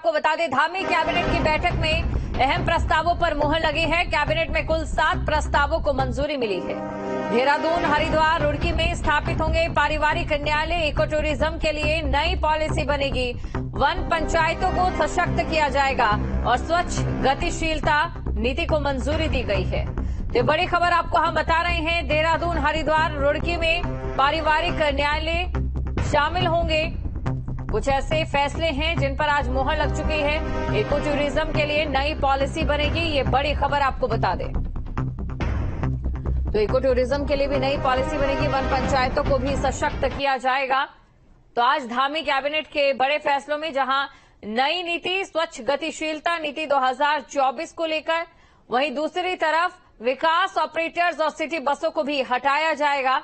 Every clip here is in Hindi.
आपको बता दें, धामी कैबिनेट की बैठक में अहम प्रस्तावों पर मुहर लगी है। कैबिनेट में कुल 7 प्रस्तावों को मंजूरी मिली है। देहरादून, हरिद्वार, रुड़की में स्थापित होंगे पारिवारिक न्यायालय। इको टूरिज्म के लिए नई पॉलिसी बनेगी। वन पंचायतों को सशक्त किया जाएगा और स्वच्छ गतिशीलता नीति को मंजूरी दी गई है। तो बड़ी खबर आपको हम बता रहे हैं, देहरादून, हरिद्वार, रुड़की में पारिवारिक न्यायालय शामिल होंगे। कुछ ऐसे फैसले हैं जिन पर आज मुहर लग चुकी है। इको टूरिज्म के लिए नई पॉलिसी बनेगी, ये बड़ी खबर आपको बता दें। तो इको टूरिज्म के लिए भी नई पॉलिसी बनेगी। वन पंचायतों को भी सशक्त किया जाएगा। तो आज धामी कैबिनेट के बड़े फैसलों में जहां नई नीति स्वच्छ गतिशीलता नीति 2024 को लेकर, वहीं दूसरी तरफ विकास ऑपरेटर्स और सिटी बसों को भी हटाया जाएगा।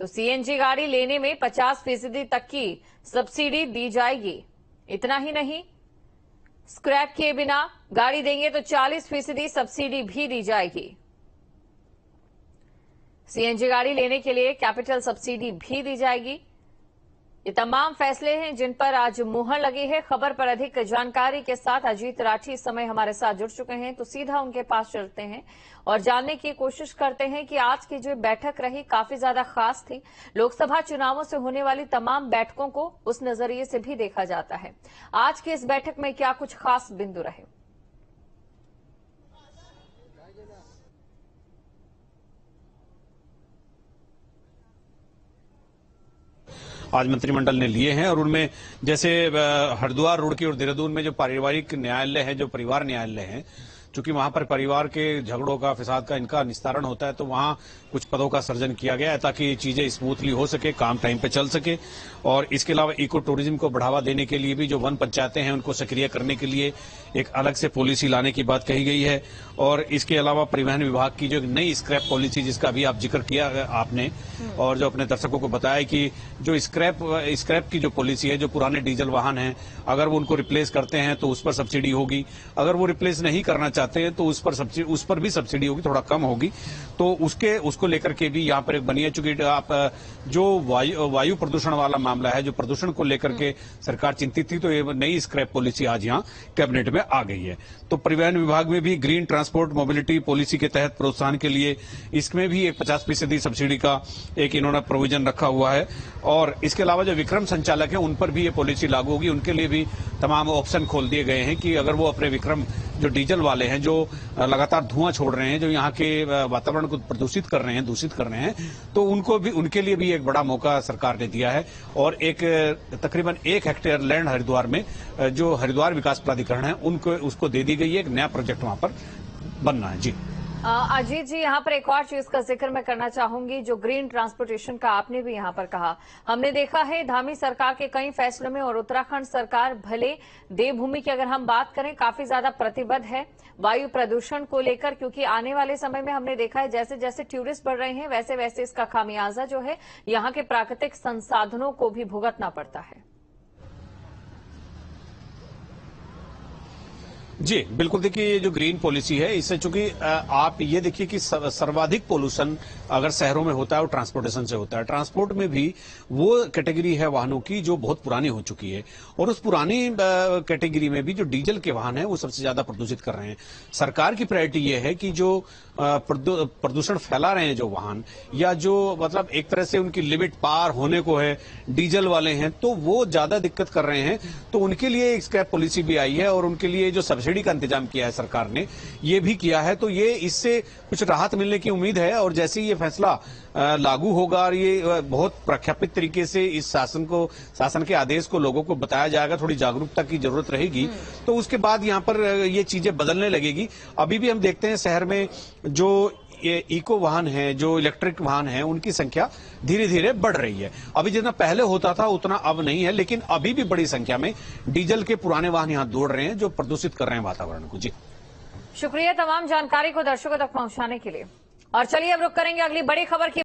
तो सीएनजी गाड़ी लेने में 50% तक की सब्सिडी दी जाएगी। इतना ही नहीं, स्क्रैप किए बिना गाड़ी देंगे तो 40% सब्सिडी भी दी जाएगी। सीएनजी गाड़ी लेने के लिए कैपिटल सब्सिडी भी दी जाएगी। ये तमाम फैसले हैं जिन पर आज मुहर लगी है। खबर पर अधिक जानकारी के साथ अजीत राठी इस समय हमारे साथ जुड़ चुके हैं, तो सीधा उनके पास चलते हैं और जानने की कोशिश करते हैं कि आज की जो बैठक रही काफी ज्यादा खास थी। लोकसभा चुनावों से होने वाली तमाम बैठकों को उस नजरिए से भी देखा जाता है। आज की इस बैठक में क्या कुछ खास बिंदु रहे? आज मंत्रिमंडल ने लिए हैं और उनमें जैसे हरिद्वार, रुड़की और देहरादून में जो पारिवारिक न्यायालय है, जो परिवार न्यायालय है, चूंकि वहां पर परिवार के झगड़ों का, फिसाद का इनका निस्तारण होता है, तो वहां कुछ पदों का सृजन किया गया है ताकि चीजें स्मूथली हो सके, काम टाइम पे चल सके। और इसके अलावा इको टूरिज्म को बढ़ावा देने के लिए भी जो वन पंचायतें हैं उनको सक्रिय करने के लिए एक अलग से पॉलिसी लाने की बात कही गई है। और इसके अलावा परिवहन विभाग की जो एक नई स्क्रैप पॉलिसी, जिसका भी आप जिक्र किया आपने और जो अपने दर्शकों को बताया कि जो स्क्रैप की जो पॉलिसी है, जो पुराने डीजल वाहन हैं, अगर वो उनको रिप्लेस करते हैं तो उस पर सब्सिडी होगी। अगर वो रिप्लेस नहीं करना चाहते हैं तो उस पर भी सब्सिडी होगी, थोड़ा कम होगी। तो उसको लेकर के भी यहाँ पर एक बनी है। चूंकि आप जो वायु प्रदूषण वाला मामला है, जो प्रदूषण को लेकर के सरकार चिंतित थी, तो ये नई स्क्रैप पॉलिसी आज यहाँ कैबिनेट में आ गई है। तो परिवहन विभाग में भी ग्रीन ट्रांसपोर्ट मोबिलिटी पॉलिसी के तहत प्रोत्साहन के लिए इसमें भी एक 50% सब्सिडी का एक इन्होंने प्रोविजन रखा हुआ है। और इसके अलावा जो विक्रम संचालक है उन पर भी ये पॉलिसी लागू होगी। उनके लिए भी तमाम ऑप्शन खोल दिए गए हैं कि अगर वो अपने विक्रम जो डीजल वाले हैं, जो लगातार धुआं छोड़ रहे हैं, जो यहाँ के वातावरण को प्रदूषित कर रहे हैं, तो उनके लिए भी एक बड़ा मौका सरकार ने दिया है। और एक तकरीबन 1 हेक्टेयर लैंड हरिद्वार में जो हरिद्वार विकास प्राधिकरण है उनको उसको दे दी गई है। एक नया प्रोजेक्ट वहां पर बनना है। जी अजीत जी, यहाँ पर एक और चीज का जिक्र मैं करना चाहूंगी, जो ग्रीन ट्रांसपोर्टेशन का आपने भी यहाँ पर कहा। हमने देखा है धामी सरकार के कई फैसलों में, और उत्तराखंड सरकार भले देवभूमि की अगर हम बात करें काफी ज्यादा प्रतिबद्ध है वायु प्रदूषण को लेकर, क्योंकि आने वाले समय में हमने देखा है जैसे जैसे टूरिस्ट बढ़ रहे हैं वैसे वैसे इसका खामियाजा जो है यहाँ के प्राकृतिक संसाधनों को भी भुगतना पड़ता है। जी बिल्कुल, देखिए ये जो ग्रीन पॉलिसी है, इससे चूंकि आप ये देखिए कि सर्वाधिक पोल्यूशन अगर शहरों में होता है वो ट्रांसपोर्टेशन से होता है। ट्रांसपोर्ट में भी वो कैटेगरी है वाहनों की जो बहुत पुरानी हो चुकी है, और उस पुरानी कैटेगरी में भी जो डीजल के वाहन हैं वो सबसे ज्यादा प्रदूषित कर रहे हैं। सरकार की प्रायोरिटी ये है कि जो प्रदूषण फैला रहे हैं जो वाहन, या जो मतलब एक तरह से उनकी लिमिट पार होने को है, डीजल वाले हैं, तो वो ज्यादा दिक्कत कर रहे हैं। तो उनके लिए एक स्क्रैप पॉलिसी भी आई है और उनके लिए जो सब्सिडी का इंतजाम किया है सरकार ने, ये भी किया है। तो ये इससे कुछ राहत मिलने की उम्मीद है। और जैसे ये फैसला लागू होगा और ये बहुत प्रख्यापित तरीके से इस शासन के आदेश को लोगों को बताया जाएगा, थोड़ी जागरूकता की जरूरत रहेगी, तो उसके बाद यहाँ पर ये चीजें बदलने लगेगी। अभी भी हम देखते हैं शहर में जो ये इको वाहन है, जो इलेक्ट्रिक वाहन है, उनकी संख्या धीरे धीरे बढ़ रही है। अभी जितना पहले होता था उतना अब नहीं है, लेकिन अभी भी बड़ी संख्या में डीजल के पुराने वाहन यहाँ दौड़ रहे हैं जो प्रदूषित कर रहे हैं वातावरण को। जी शुक्रिया तमाम जानकारी को दर्शकों तक पहुंचाने के लिए। और चलिए अब रुक करेंगे अगली बड़ी खबर की